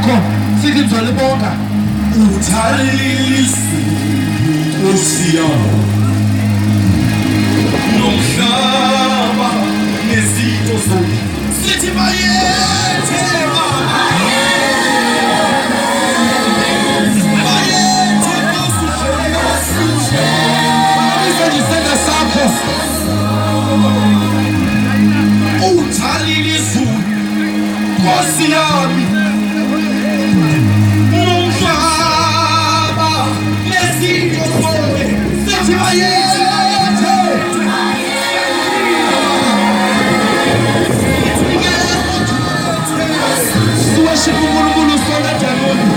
sakho sithi ngizolibonga. Uthalisa uSiyalo nomhlaba nezitho zonke sithi bayethe isandla sakho uthalile izulu Nkosi yami nomhlaba nezitho zonke sithi bayethe worship uNkulunkulu sonke njalonye.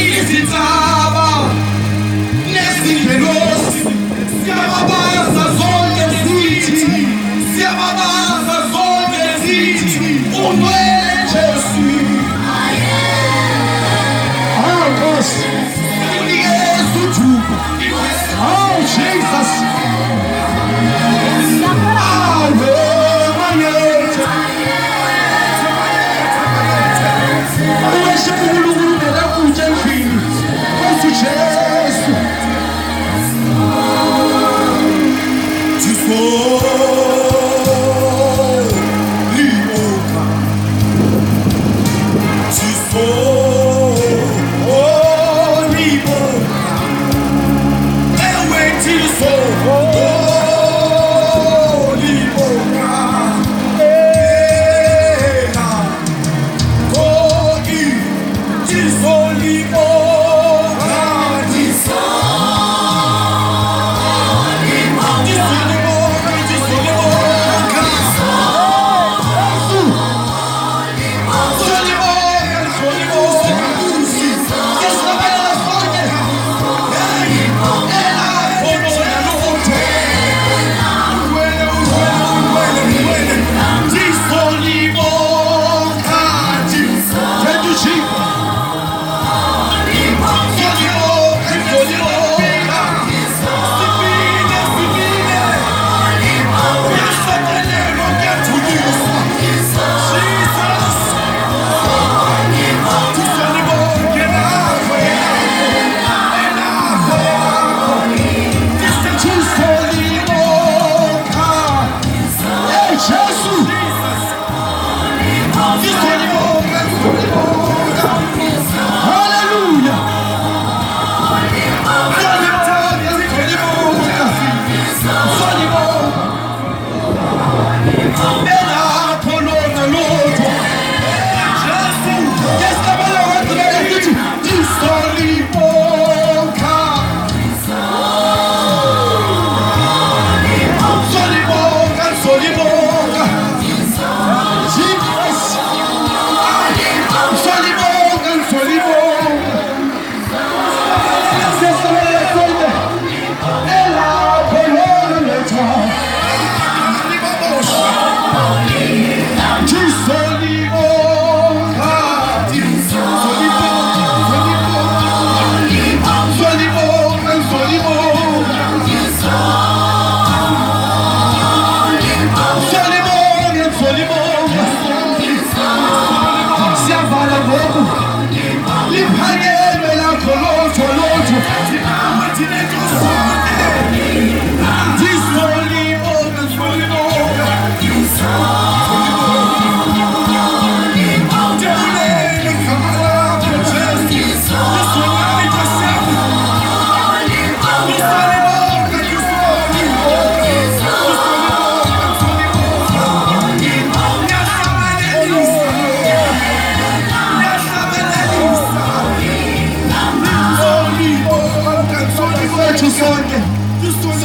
Izintaba nezingelosi siyababaza zonke zithi siyababaza zonke zithi ungcwele Jesu. Oh Nkosi, unikeza udumo. oh Jesus. Worship uNkulunkulu ngakuthe endlini. Nkosi Jesu.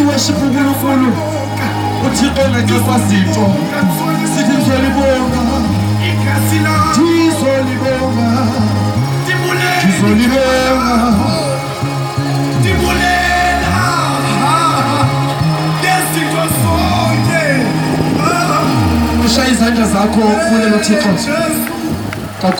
Worship uNkulunkulu uThixo engekho sithi ngizolibonga ngizolibonga Tibulela ngezinto zonke ushaya izandla zakho kulo Thixo.